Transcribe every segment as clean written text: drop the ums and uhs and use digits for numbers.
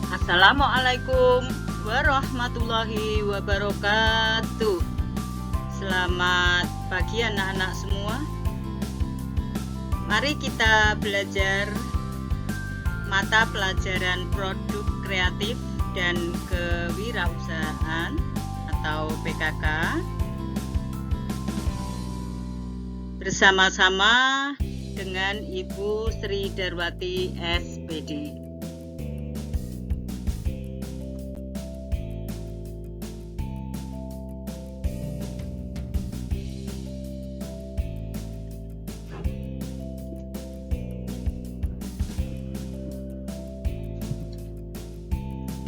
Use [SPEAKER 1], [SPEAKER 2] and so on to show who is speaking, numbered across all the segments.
[SPEAKER 1] Assalamualaikum warahmatullahi wabarakatuh. Selamat pagi anak-anak semua. Mari kita belajar mata pelajaran produk kreatif dan kewirausahaan atau PKK bersama-sama dengan Ibu Sri Darwati SPD.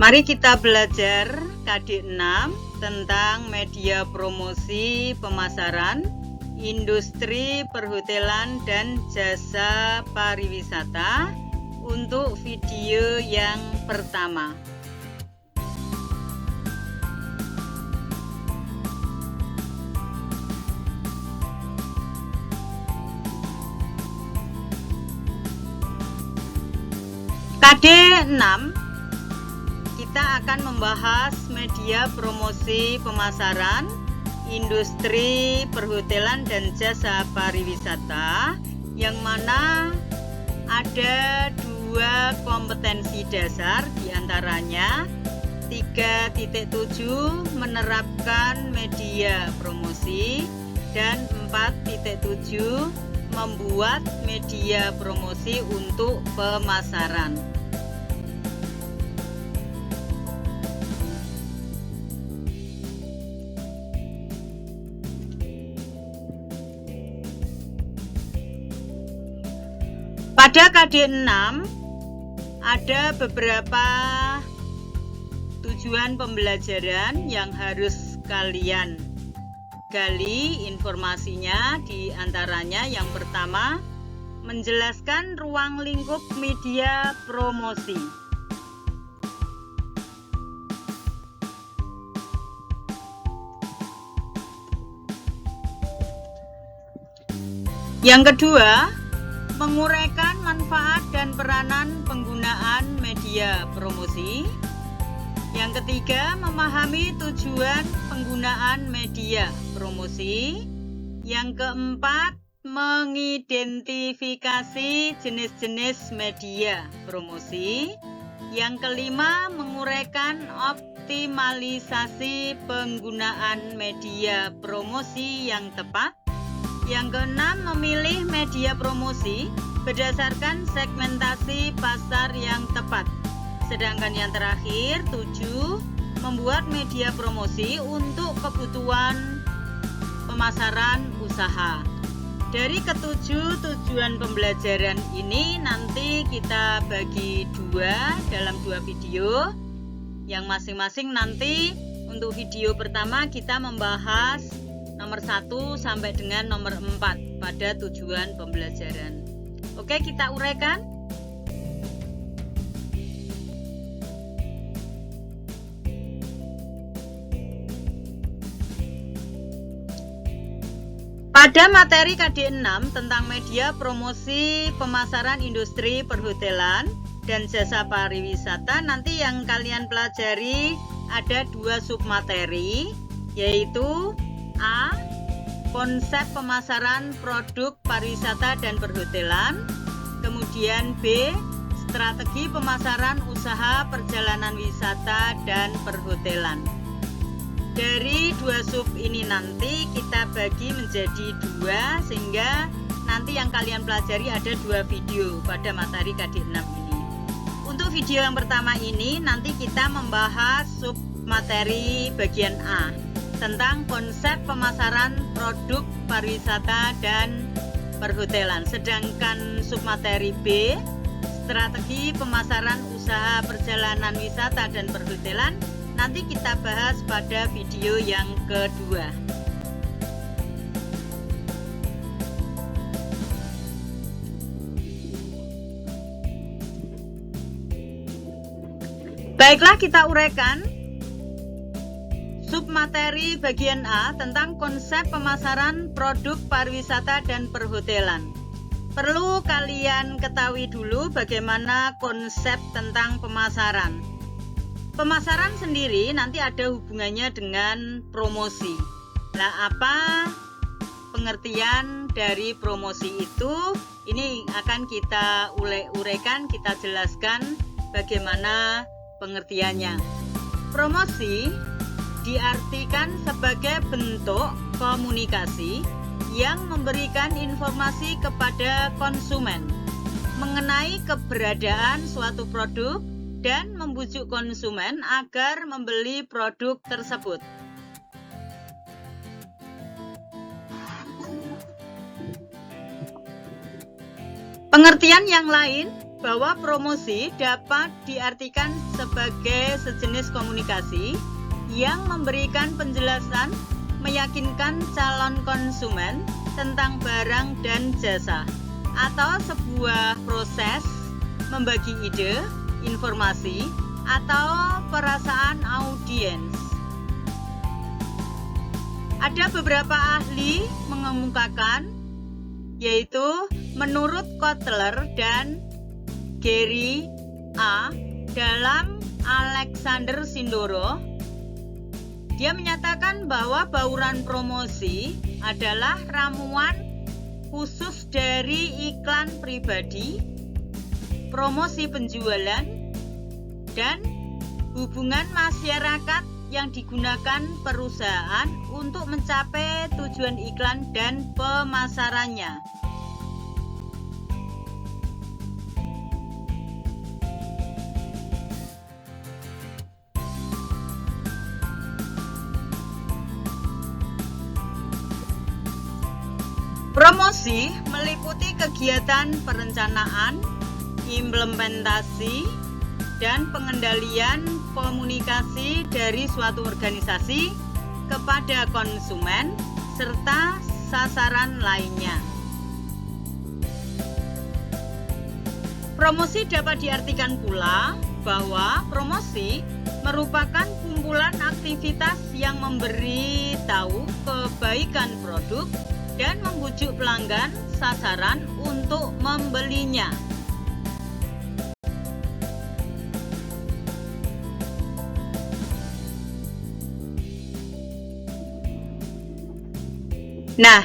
[SPEAKER 1] Mari kita belajar KD 6 tentang media promosi pemasaran, industri perhotelan dan jasa pariwisata untuk video yang pertama. KD 6 kita akan membahas media promosi pemasaran, industri perhotelan dan jasa pariwisata, yang mana ada 2 kompetensi dasar, diantaranya 3.7 menerapkan media promosi dan 4.7 membuat media promosi untuk pemasaran. Pada KD 6 ada beberapa tujuan pembelajaran yang harus kalian gali informasinya. Di antaranya yang pertama, menjelaskan ruang lingkup media promosi. Yang kedua, menguraikan manfaat dan peranan penggunaan media promosi. Yang ketiga, memahami tujuan penggunaan media promosi. Yang keempat, mengidentifikasi jenis-jenis media promosi. Yang kelima, menguraikan optimalisasi penggunaan media promosi yang tepat. Yang keenam, memilih media promosi berdasarkan segmentasi pasar yang tepat. Sedangkan yang terakhir, 7, membuat media promosi untuk kebutuhan pemasaran usaha. Dari ketujuh tujuan pembelajaran ini nanti kita bagi dalam 2 video, yang masing-masing nanti untuk video pertama kita membahas nomor 1 sampai dengan nomor 4 pada tujuan pembelajaran. Oke, kita uraikan. Pada materi KD 6 tentang media promosi pemasaran industri perhotelan dan jasa pariwisata, nanti yang kalian pelajari ada 2 submateri, yaitu A. Konsep pemasaran produk pariwisata dan perhotelan. Kemudian B. Strategi pemasaran usaha perjalanan wisata dan perhotelan. Dari 2 sub ini nanti kita bagi menjadi 2, sehingga nanti yang kalian pelajari ada 2 video pada materi KD 6 ini. Untuk video yang pertama ini nanti kita membahas sub materi bagian A tentang konsep pemasaran produk pariwisata dan perhotelan. Sedangkan submateri B, strategi pemasaran usaha perjalanan wisata dan perhotelan, nanti kita bahas pada video yang kedua. Baiklah, kita uraikan. Submateri bagian A tentang konsep pemasaran produk pariwisata dan perhotelan. Perlu kalian ketahui dulu bagaimana konsep tentang pemasaran. Pemasaran sendiri nanti ada hubungannya dengan promosi. Nah, apa pengertian dari promosi itu? Ini akan kita uraikan, kita jelaskan bagaimana pengertiannya. Promosi diartikan sebagai bentuk komunikasi yang memberikan informasi kepada konsumen mengenai keberadaan suatu produk dan membujuk konsumen agar membeli produk tersebut. Pengertian yang lain bahwa promosi dapat diartikan sebagai sejenis komunikasi yang memberikan penjelasan, meyakinkan calon konsumen tentang barang dan jasa, atau sebuah proses membagi ide, informasi, atau perasaan audiens. Ada beberapa ahli mengemukakan, yaitu menurut Kotler dan Gary A. dalam Alexander Sindoro, dia menyatakan bahwa bauran promosi adalah ramuan khusus dari iklan pribadi, promosi penjualan, dan hubungan masyarakat yang digunakan perusahaan untuk mencapai tujuan iklan dan pemasarannya. Promosi meliputi kegiatan perencanaan, implementasi, dan pengendalian komunikasi dari suatu organisasi kepada konsumen serta sasaran lainnya. Promosi dapat diartikan pula bahwa promosi merupakan kumpulan aktivitas yang memberi tahu kebaikan produk dan membujuk pelanggan sasaran untuk membelinya. Nah,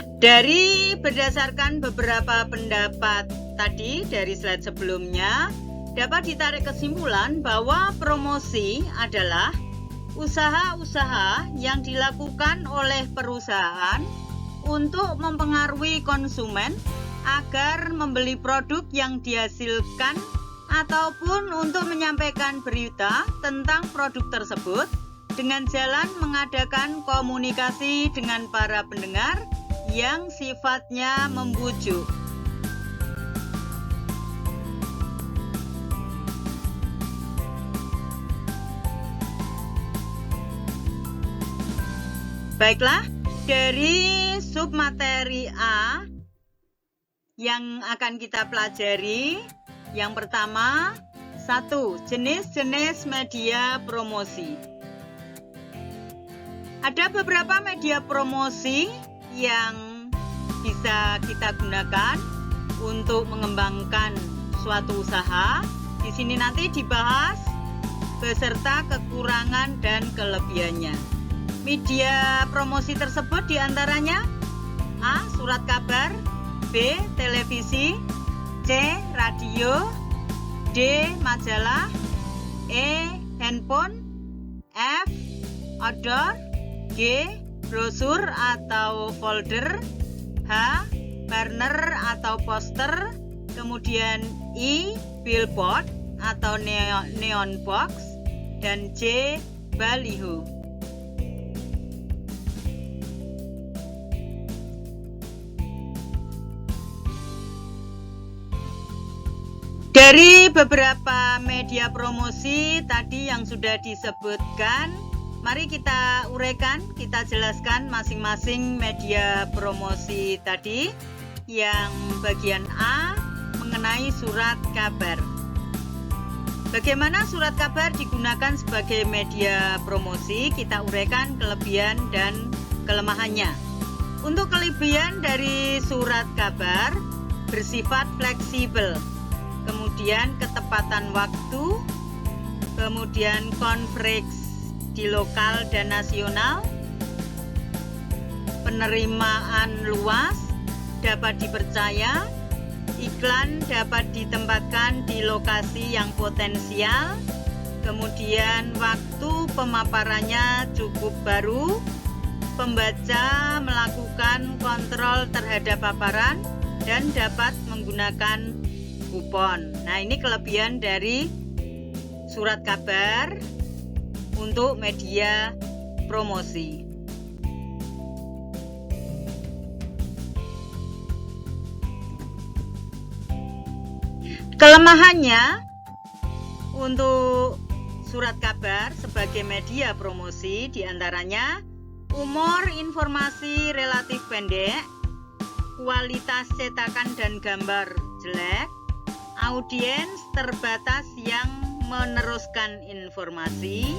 [SPEAKER 1] berdasarkan beberapa pendapat tadi dari slide sebelumnya, dapat ditarik kesimpulan bahwa promosi adalah usaha-usaha yang dilakukan oleh perusahaan untuk mempengaruhi konsumen agar membeli produk yang dihasilkan ataupun untuk menyampaikan berita tentang produk tersebut dengan jalan mengadakan komunikasi dengan para pendengar yang sifatnya membujuk. Baiklah, dari submateri A yang akan kita pelajari, yang pertama, 1. Jenis-jenis media promosi. Ada beberapa media promosi yang bisa kita gunakan untuk mengembangkan suatu usaha. Di sini nanti dibahas beserta kekurangan dan kelebihannya. Media promosi tersebut diantaranya A. Surat kabar, B. Televisi, C. Radio, D. Majalah, E. Handphone, F. Outdoor, G. Brosur atau folder, H. Banner atau poster, kemudian I. Billboard atau neon box, dan J. Baliho. Dari beberapa media promosi tadi yang sudah disebutkan, mari kita uraikan, kita jelaskan masing-masing media promosi tadi. Yang bagian A mengenai surat kabar. Bagaimana surat kabar digunakan sebagai media promosi? Kita uraikan kelebihan dan kelemahannya. Untuk kelebihan dari surat kabar, bersifat fleksibel. Kemudian ketepatan waktu, kemudian coverage di lokal dan nasional, penerimaan luas, dapat dipercaya, iklan dapat ditempatkan di lokasi yang potensial, kemudian waktu pemaparannya cukup baru, pembaca melakukan kontrol terhadap paparan dan dapat menggunakan kupon. Nah, ini kelebihan dari surat kabar untuk media promosi. Kelemahannya untuk surat kabar sebagai media promosi diantaranya umur informasi relatif pendek, kualitas cetakan dan gambar jelek, audiens terbatas yang meneruskan informasi,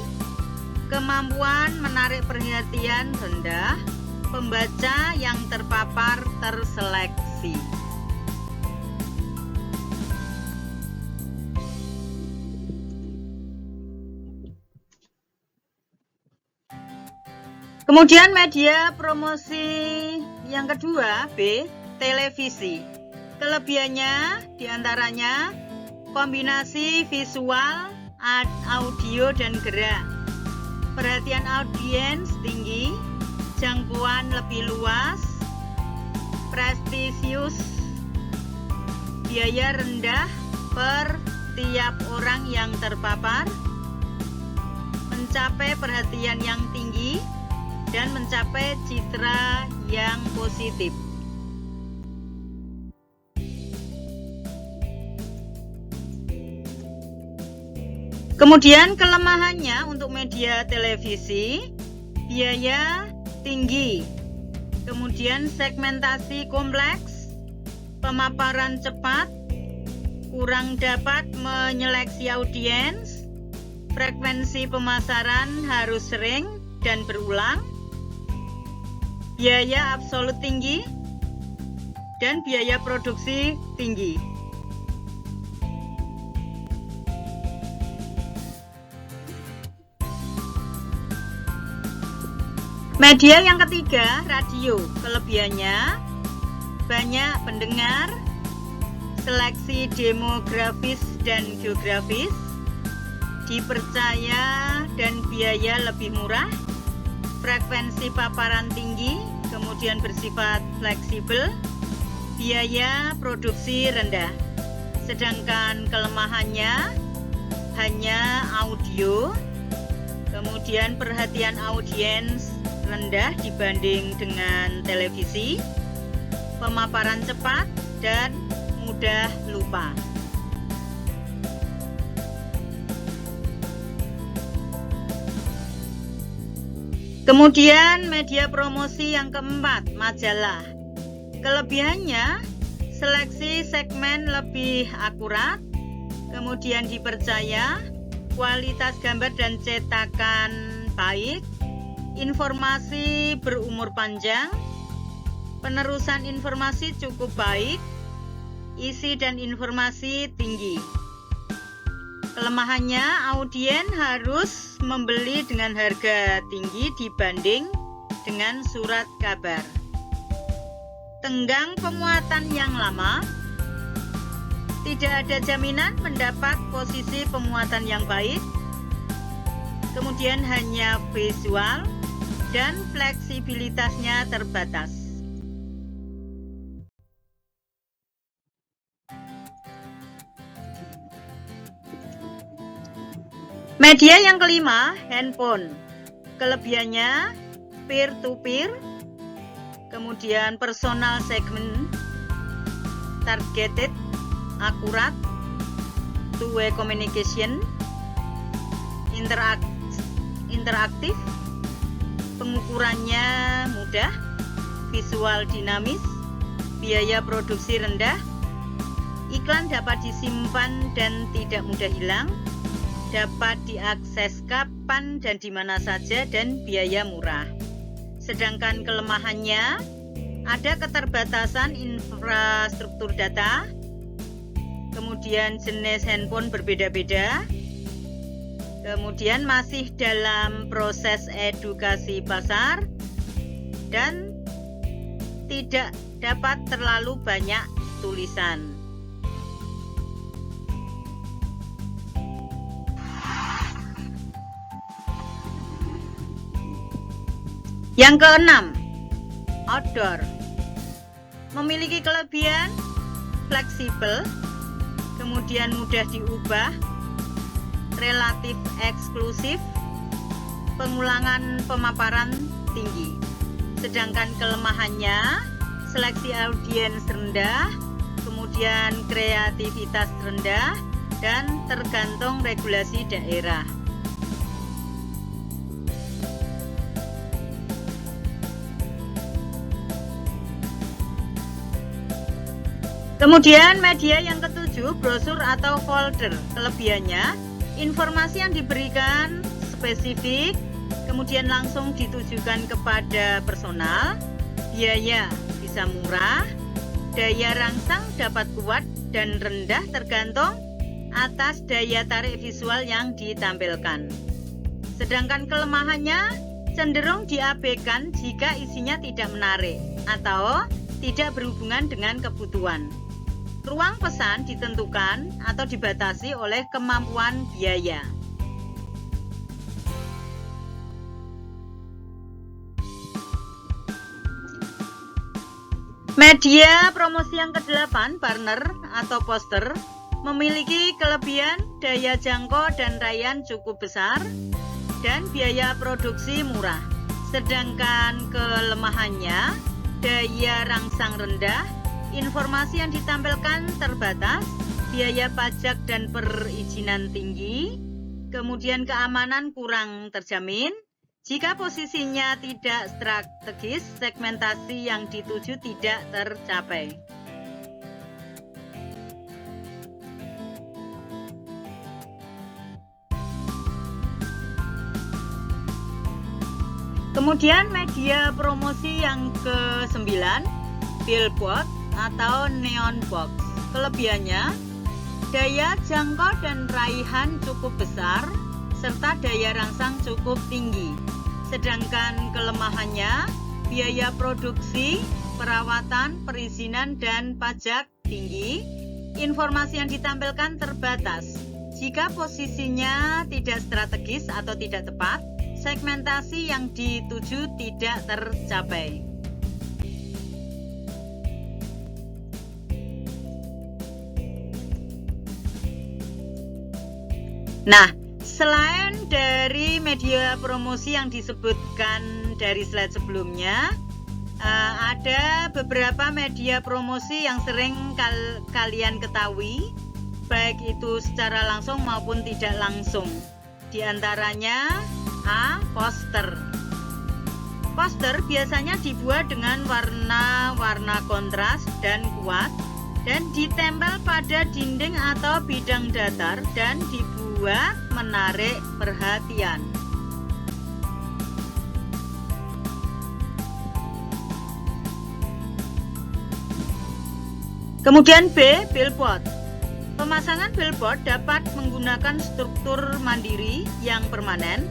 [SPEAKER 1] kemampuan menarik perhatian rendah, pembaca yang terpapar terseleksi. Kemudian media promosi yang kedua, B, televisi. Kelebihannya diantaranya kombinasi visual, audio, dan gerak. Perhatian audiens tinggi, jangkauan lebih luas, prestisius, biaya rendah per tiap orang yang terpapar, mencapai perhatian yang tinggi, dan mencapai citra yang positif. Kemudian kelemahannya untuk media televisi, biaya tinggi, kemudian segmentasi kompleks, pemaparan cepat, kurang dapat menyeleksi audiens, frekuensi pemasaran harus sering dan berulang, biaya absolut tinggi, dan biaya produksi tinggi. Media yang ketiga, radio. Kelebihannya banyak pendengar, seleksi demografis dan geografis, dipercaya dan biaya lebih murah, frekuensi paparan tinggi, kemudian bersifat fleksibel, biaya produksi rendah. Sedangkan kelemahannya hanya audio, kemudian perhatian audiens rendah dibanding dengan televisi, pemaparan cepat, dan mudah lupa. Kemudian media promosi yang keempat, majalah. Kelebihannya, seleksi segmen lebih akurat, kemudian dipercaya, kualitas gambar dan cetakan baik, informasi berumur panjang, penerusan informasi cukup baik, isi dan informasi tinggi. Kelemahannya, audien harus membeli dengan harga tinggi dibanding dengan surat kabar. Tenggang pemuatan yang lama, tidak ada jaminan mendapat posisi pemuatan yang baik, kemudian hanya visual, dan fleksibilitasnya terbatas. Media yang kelima, handphone. Kelebihannya peer-to-peer, kemudian personal segment, targeted, akurat, two-way communication, interaktif, pengukurannya mudah, visual dinamis, biaya produksi rendah, iklan dapat disimpan dan tidak mudah hilang, dapat diakses kapan dan di mana saja, dan biaya murah. Sedangkan kelemahannya, ada keterbatasan infrastruktur data, kemudian jenis handphone berbeda-beda, Kemudian masih dalam proses edukasi pasar dan tidak dapat terlalu banyak tulisan. Yang keenam, outdoor. Memiliki kelebihan fleksibel, kemudian mudah diubah, relatif eksklusif, pengulangan pemaparan tinggi. Sedangkan kelemahannya, seleksi audiens rendah, kemudian kreativitas rendah, dan tergantung regulasi daerah. Kemudian media yang ketujuh, brosur atau folder. Kelebihannya, informasi yang diberikan spesifik, kemudian langsung ditujukan kepada personal, biaya bisa murah, daya rangsang dapat kuat dan rendah tergantung atas daya tarik visual yang ditampilkan. Sedangkan kelemahannya cenderung diabaikan jika isinya tidak menarik atau tidak berhubungan dengan kebutuhan. Ruang pesan ditentukan atau dibatasi oleh kemampuan biaya. Media promosi yang ke-8, banner atau poster, memiliki kelebihan daya jangkau dan rayaan cukup besar dan biaya produksi murah. Sedangkan kelemahannya, daya rangsang rendah, informasi yang ditampilkan terbatas, biaya pajak dan perizinan tinggi, kemudian keamanan kurang terjamin. Jika posisinya tidak strategis, segmentasi yang dituju tidak tercapai. Kemudian media promosi yang ke-9, billboard atau neon box. Kelebihannya, daya jangkau dan raihan cukup besar serta daya rangsang cukup tinggi. Sedangkan kelemahannya, biaya produksi, perawatan, perizinan dan pajak tinggi. Informasi yang ditampilkan terbatas. Jika posisinya tidak strategis atau tidak tepat, segmentasi yang dituju tidak tercapai. Nah, selain dari media promosi yang disebutkan dari slide sebelumnya, ada beberapa media promosi yang sering kalian ketahui, baik itu secara langsung maupun tidak langsung. Di antaranya A. Poster. Poster biasanya dibuat dengan warna-warna kontras dan kuat dan ditempel pada dinding atau bidang datar dan dibuat menarik perhatian. Kemudian B. Billboard. Pemasangan billboard dapat menggunakan struktur mandiri yang permanen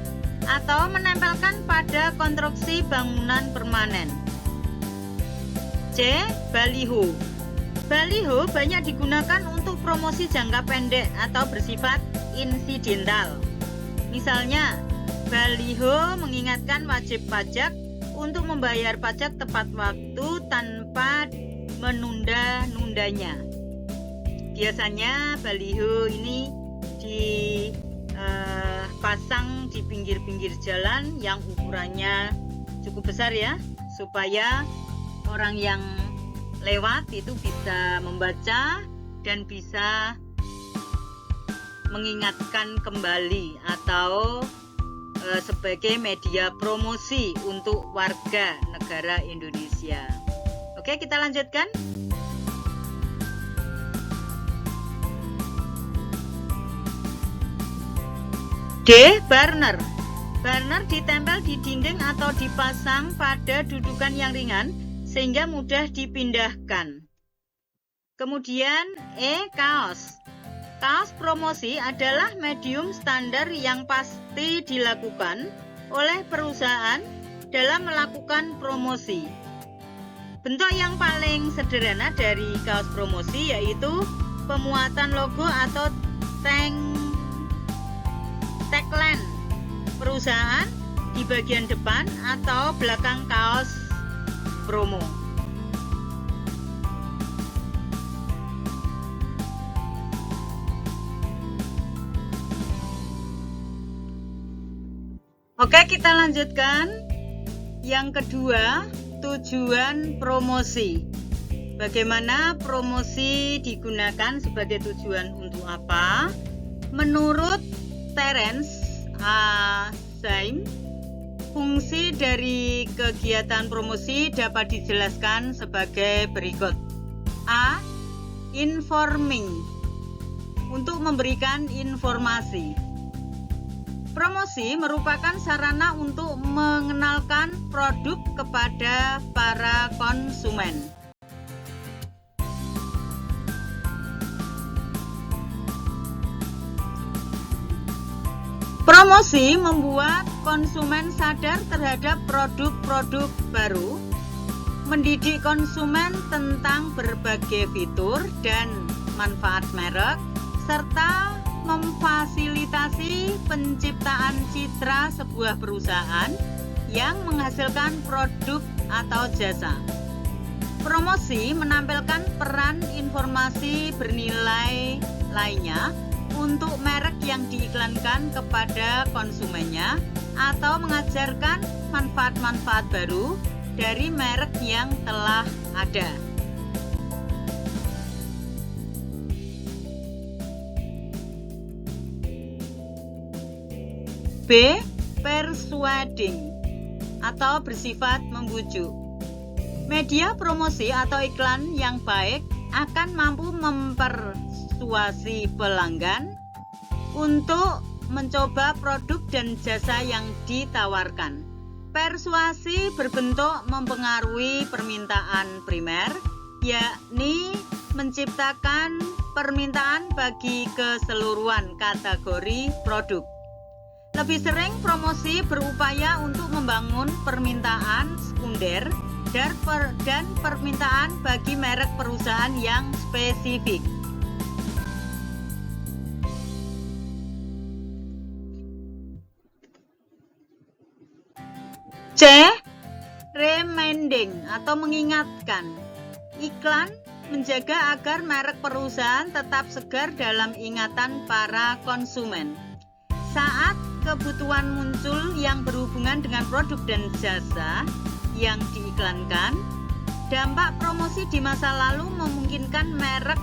[SPEAKER 1] atau menempelkan pada konstruksi bangunan permanen. C. Baliho. Baliho banyak digunakan untuk promosi jangka pendek atau bersifat insidental. Misalnya, baliho mengingatkan wajib pajak untuk membayar pajak tepat waktu tanpa menunda-nundanya. Biasanya baliho ini dipasang di pinggir-pinggir jalan yang ukurannya cukup besar ya, supaya orang yang lewat itu bisa membaca dan bisa mengingatkan kembali atau sebagai media promosi untuk warga negara Indonesia. Oke, kita lanjutkan. D. Banner. Banner ditempel di dinding atau dipasang pada dudukan yang ringan sehingga mudah dipindahkan. Kemudian E. Kaos. Kaos promosi adalah medium standar yang pasti dilakukan oleh perusahaan dalam melakukan promosi. Bentuk yang paling sederhana dari kaos promosi yaitu pemuatan logo atau tagline perusahaan di bagian depan atau belakang kaos promo. Oke, kita lanjutkan. Yang kedua, tujuan promosi. Bagaimana promosi digunakan sebagai tujuan untuk apa? Menurut Terence A. Syme, fungsi dari kegiatan promosi dapat dijelaskan sebagai berikut. A. Informing, untuk memberikan informasi. Promosi merupakan sarana untuk mengenalkan produk kepada para konsumen. Promosi membuat konsumen sadar terhadap produk-produk baru, mendidik konsumen tentang berbagai fitur dan manfaat merek, serta memfasilitasi penciptaan citra sebuah perusahaan yang menghasilkan produk atau jasa. Promosi menampilkan peran informasi bernilai lainnya untuk merek yang diiklankan kepada konsumennya atau mengajarkan manfaat-manfaat baru dari merek yang telah ada. B. Persuading, atau bersifat membujuk. Media promosi atau iklan yang baik akan mampu mempersuasi pelanggan untuk mencoba produk dan jasa yang ditawarkan. Persuasi berbentuk mempengaruhi permintaan primer, yakni menciptakan permintaan bagi keseluruhan kategori produk. Lebih sering promosi berupaya untuk membangun permintaan sekunder dan permintaan bagi merek perusahaan yang spesifik. C. Reminding, atau mengingatkan. Iklan menjaga agar merek perusahaan tetap segar dalam ingatan para konsumen. Saat kebutuhan muncul yang berhubungan dengan produk dan jasa yang diiklankan, dampak promosi di masa lalu memungkinkan merek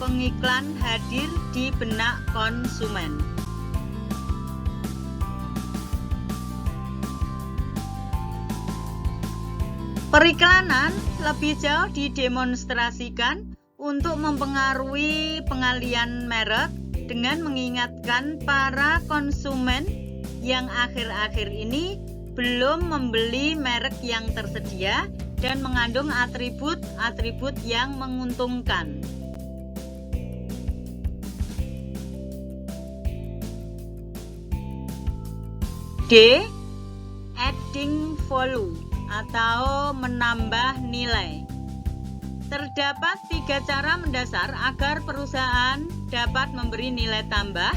[SPEAKER 1] pengiklan hadir di benak konsumen. Periklanan lebih jauh didemonstrasikan untuk mempengaruhi pengalihan merek dengan mengingatkan para konsumen yang akhir-akhir ini belum membeli merek yang tersedia dan mengandung atribut-atribut yang menguntungkan. D. Adding value, atau menambah nilai. Terdapat 3 cara mendasar agar perusahaan dapat memberi nilai tambah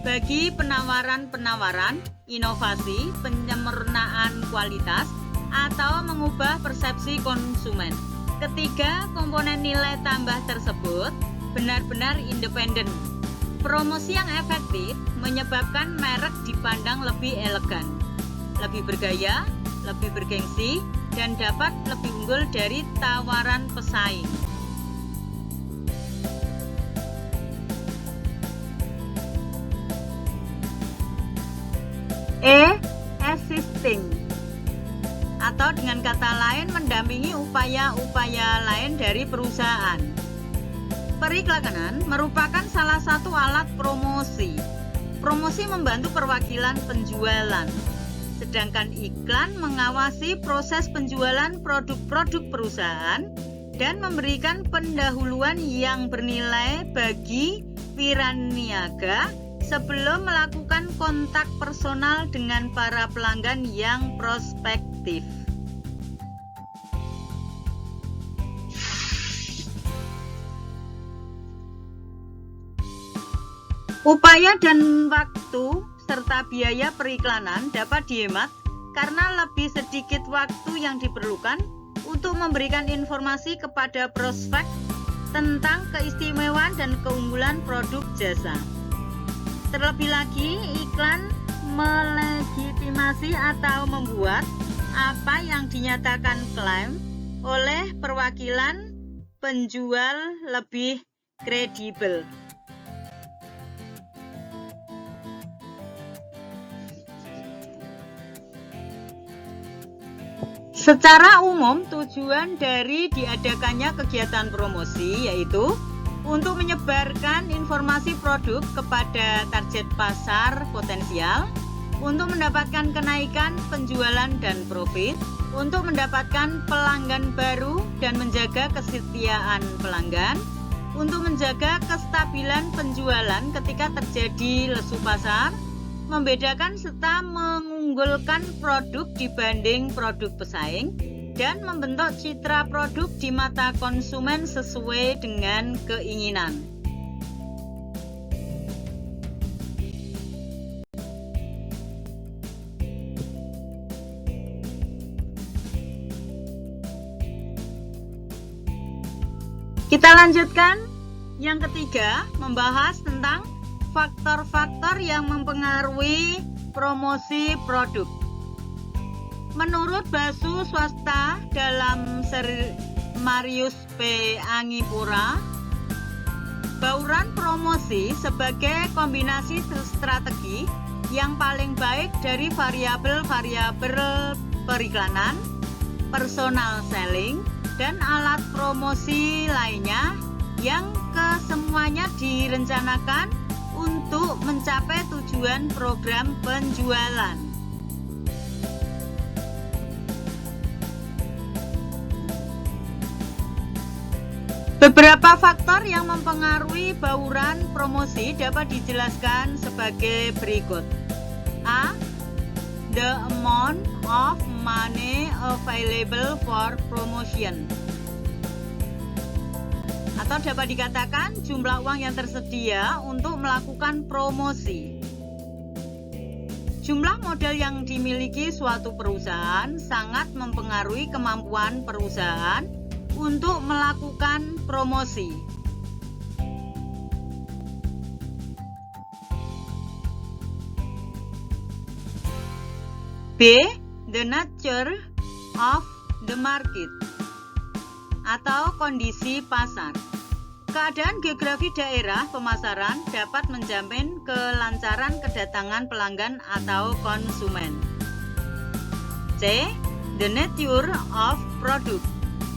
[SPEAKER 1] bagi penawaran-penawaran, inovasi, penyempurnaan kualitas, atau mengubah persepsi konsumen. Ketiga komponen nilai tambah tersebut benar-benar independen. Promosi yang efektif menyebabkan merek dipandang lebih elegan, lebih bergaya, lebih bergengsi, dan dapat lebih unggul dari tawaran pesaing. E. Assisting, atau dengan kata lain mendampingi upaya-upaya lain dari perusahaan. Periklanan merupakan salah satu alat promosi. Promosi membantu perwakilan penjualan, sedangkan iklan mengawasi proses penjualan produk-produk perusahaan dan memberikan pendahuluan yang bernilai bagi wiraniaga sebelum melakukan kontak personal dengan para pelanggan yang prospektif. Upaya dan waktu serta biaya periklanan dapat dihemat karena lebih sedikit waktu yang diperlukan untuk memberikan informasi kepada prospek tentang keistimewaan dan keunggulan produk jasa. Terlebih lagi, iklan melegitimasi atau membuat apa yang dinyatakan klaim oleh perwakilan penjual lebih kredibel. Secara umum, tujuan dari diadakannya kegiatan promosi yaitu untuk menyebarkan informasi produk kepada target pasar potensial, untuk mendapatkan kenaikan penjualan dan profit, untuk mendapatkan pelanggan baru dan menjaga kesetiaan pelanggan, untuk menjaga kestabilan penjualan ketika terjadi lesu pasar, membedakan serta mengunggulkan produk dibanding produk pesaing, dan membentuk citra produk di mata konsumen sesuai dengan keinginan. Kita lanjutkan. Yang ketiga, membahas tentang faktor-faktor yang mempengaruhi promosi produk. Menurut Basu Swasta dalam Marius P. Angipura, bauran promosi sebagai kombinasi strategi yang paling baik dari variabel-variabel periklanan, personal selling, dan alat promosi lainnya yang kesemuanya direncanakan untuk mencapai tujuan program penjualan. Beberapa faktor yang mempengaruhi bauran promosi dapat dijelaskan sebagai berikut. A. The amount of money available for promotion. Atau dapat dikatakan jumlah uang yang tersedia untuk melakukan promosi. Jumlah modal yang dimiliki suatu perusahaan sangat mempengaruhi kemampuan perusahaan untuk melakukan promosi. B. The nature of the market atau kondisi pasar. Keadaan geografi daerah pemasaran dapat menjamin kelancaran kedatangan pelanggan atau konsumen. C. The nature of product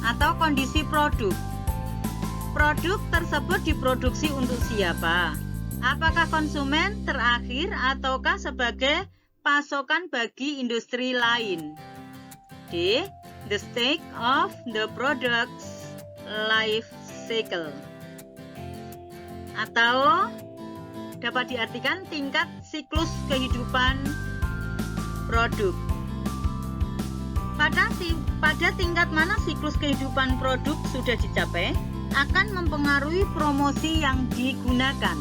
[SPEAKER 1] atau kondisi produk. Produk tersebut diproduksi untuk siapa? Apakah konsumen terakhir ataukah sebagai pasokan bagi industri lain? D. The stage of the product's life cycle atau dapat diartikan tingkat siklus kehidupan produk. Pada tingkat mana siklus kehidupan produk sudah dicapai akan mempengaruhi promosi yang digunakan.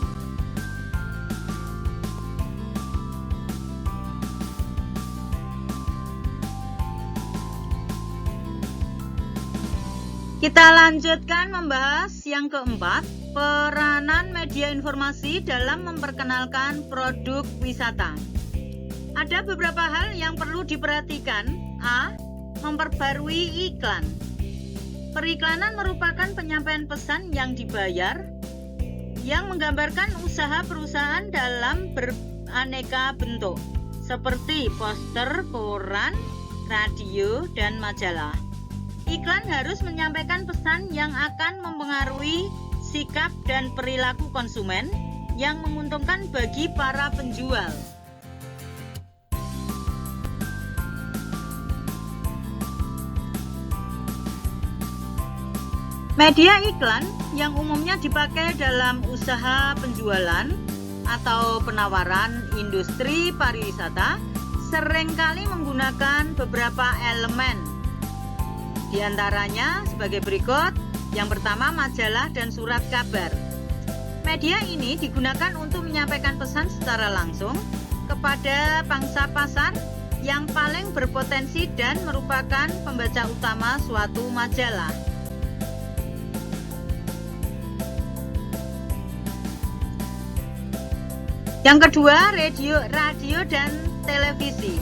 [SPEAKER 1] Kita lanjutkan membahas yang keempat, peranan media informasi dalam memperkenalkan produk wisata. Ada beberapa hal yang perlu diperhatikan. A. Memperbarui iklan. Periklanan merupakan penyampaian pesan yang dibayar yang menggambarkan usaha perusahaan dalam beraneka bentuk seperti poster, koran, radio, dan majalah. Iklan harus menyampaikan pesan yang akan mempengaruhi sikap dan perilaku konsumen yang menguntungkan bagi para penjual. Media iklan yang umumnya dipakai dalam usaha penjualan atau penawaran industri pariwisata seringkali menggunakan beberapa elemen. Di antaranya sebagai berikut. Yang pertama, majalah dan surat kabar. Media ini digunakan untuk menyampaikan pesan secara langsung kepada pangsa pasar yang paling berpotensi dan merupakan pembaca utama suatu majalah. Yang kedua, radio dan televisi.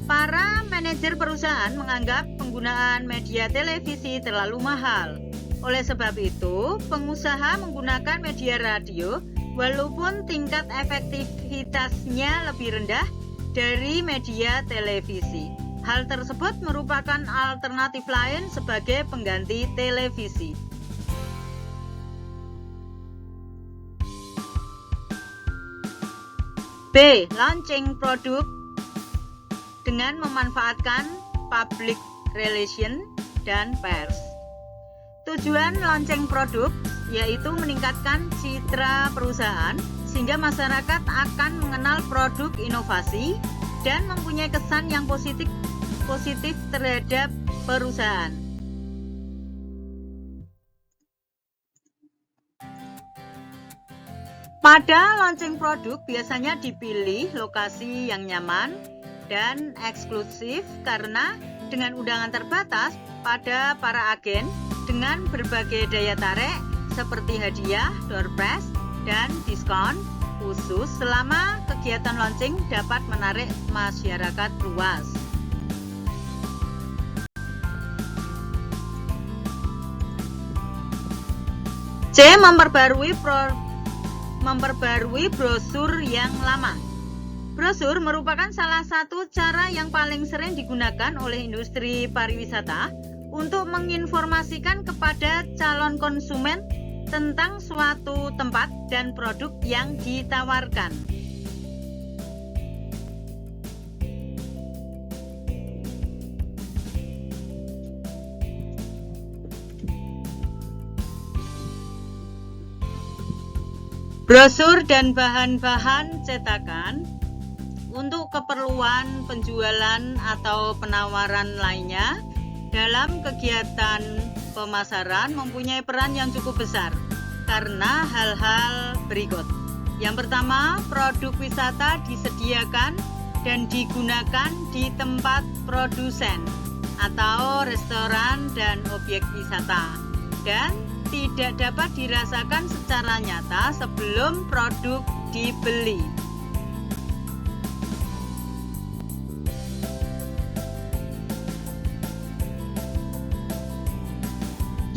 [SPEAKER 1] Para manajer perusahaan menganggap penggunaan media televisi terlalu mahal. Oleh sebab itu, pengusaha menggunakan media radio walaupun tingkat efektivitasnya lebih rendah dari media televisi. Hal tersebut merupakan alternatif lain sebagai pengganti televisi. B. Launching produk dengan memanfaatkan public relation dan pers. Tujuan launching produk yaitu meningkatkan citra perusahaan sehingga masyarakat akan mengenal produk inovasi dan mempunyai kesan yang positif terhadap perusahaan. Pada launching produk biasanya dipilih lokasi yang nyaman dan eksklusif karena dengan undangan terbatas pada para agen dengan berbagai daya tarik seperti hadiah, door prize, dan diskon khusus selama kegiatan launching dapat menarik masyarakat luas. C. Memperbarui brosur yang lama. Brosur merupakan salah satu cara yang paling sering digunakan oleh industri pariwisata untuk menginformasikan kepada calon konsumen tentang suatu tempat dan produk yang ditawarkan. Brosur dan bahan-bahan cetakan untuk keperluan penjualan atau penawaran lainnya dalam kegiatan pemasaran mempunyai peran yang cukup besar karena hal-hal berikut. Yang pertama, produk wisata disediakan dan digunakan di tempat produsen atau restoran dan objek wisata dan tidak dapat dirasakan secara nyata sebelum produk dibeli.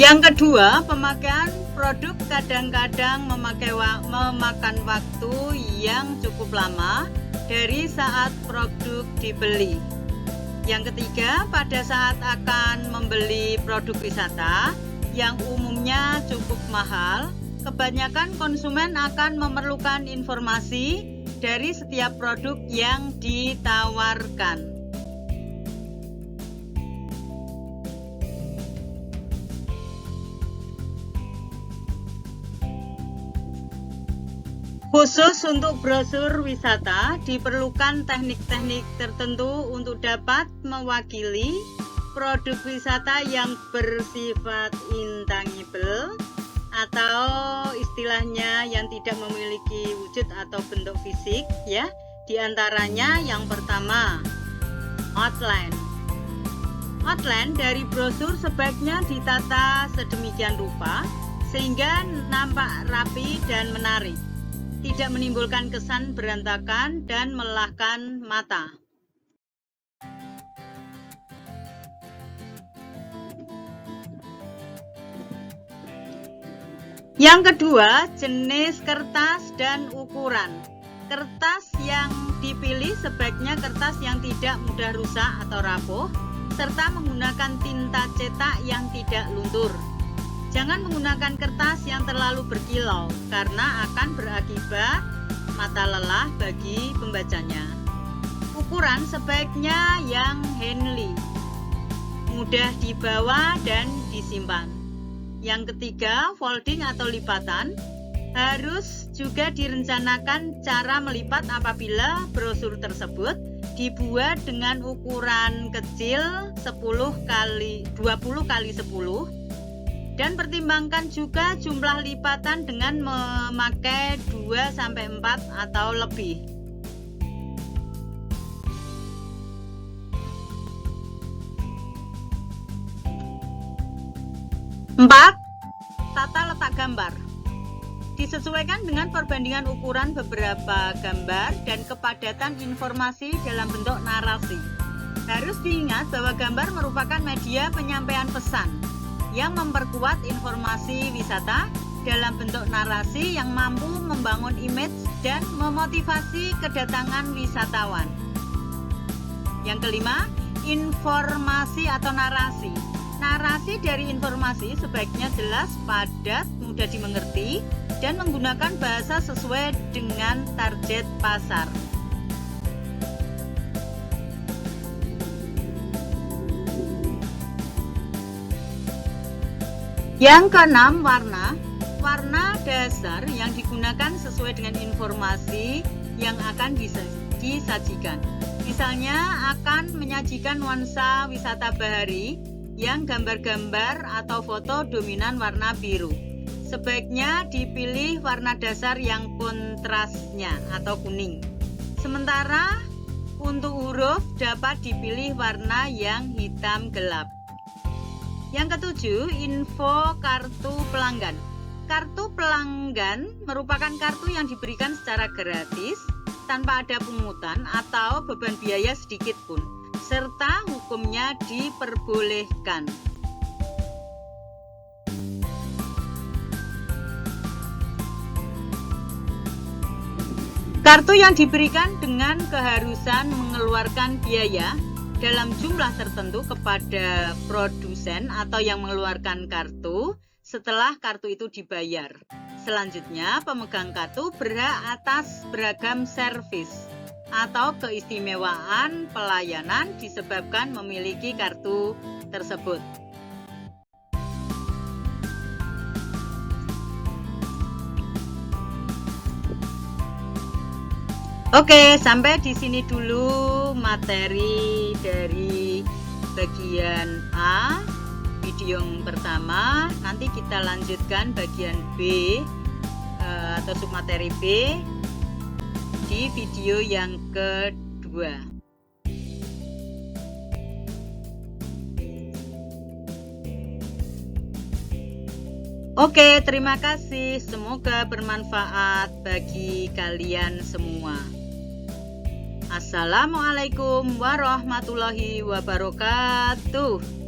[SPEAKER 1] Yang kedua, pemakaian produk kadang-kadang memakan waktu yang cukup lama dari saat produk dibeli. Yang ketiga, pada saat akan membeli produk wisata yang umumnya cukup mahal, kebanyakan konsumen akan memerlukan informasi dari setiap produk yang ditawarkan. Khusus untuk brosur wisata, diperlukan teknik-teknik tertentu untuk dapat mewakili produk wisata yang bersifat intangible atau istilahnya yang tidak memiliki wujud atau bentuk fisik, ya. Di antaranya yang pertama, outline. Outline dari brosur sebaiknya ditata sedemikian rupa sehingga nampak rapi dan menarik, tidak menimbulkan kesan berantakan dan melelahkan mata. Yang kedua, jenis kertas dan ukuran. Kertas yang dipilih sebaiknya kertas yang tidak mudah rusak atau rapuh, serta menggunakan tinta cetak yang tidak luntur. Jangan menggunakan kertas yang terlalu berkilau karena akan berakibat mata lelah bagi pembacanya. Ukuran sebaiknya yang handly, mudah dibawa dan disimpan. Yang ketiga, folding atau lipatan. Harus juga direncanakan cara melipat apabila brosur tersebut dibuat dengan ukuran kecil 20 kali 10 dan pertimbangkan juga jumlah lipatan dengan memakai 2-4 atau lebih. Empat, tata letak gambar. Disesuaikan dengan perbandingan ukuran beberapa gambar dan kepadatan informasi dalam bentuk narasi. Harus diingat bahwa gambar merupakan media penyampaian pesan yang memperkuat informasi wisata dalam bentuk narasi yang mampu membangun image dan memotivasi kedatangan wisatawan. Yang kelima, informasi atau narasi. Narasi dari informasi sebaiknya jelas, padat, mudah dimengerti, dan menggunakan bahasa sesuai dengan target pasar. Yang keenam, warna. Warna dasar yang digunakan sesuai dengan informasi yang akan disajikan. Misalnya akan menyajikan nuansa wisata bahari yang gambar-gambar atau foto dominan warna biru. Sebaiknya dipilih warna dasar yang kontrasnya atau kuning. Sementara untuk huruf dapat dipilih warna yang hitam gelap. Yang ketujuh, info kartu pelanggan. Kartu pelanggan merupakan kartu yang diberikan secara gratis tanpa ada pungutan atau beban biaya sedikit pun, serta hukumnya diperbolehkan. Kartu yang diberikan dengan keharusan mengeluarkan biaya dalam jumlah tertentu kepada produsen atau yang mengeluarkan kartu setelah kartu itu dibayar. Selanjutnya, pemegang kartu berhak atas beragam servis atau keistimewaan pelayanan disebabkan memiliki kartu tersebut. Oke, sampai di sini dulu materi dari bagian A, video yang pertama. Nanti kita lanjutkan bagian B atau submateri B di video yang kedua. Oke, terima kasih. Semoga bermanfaat bagi kalian semua. Assalamualaikum warahmatullahi wabarakatuh.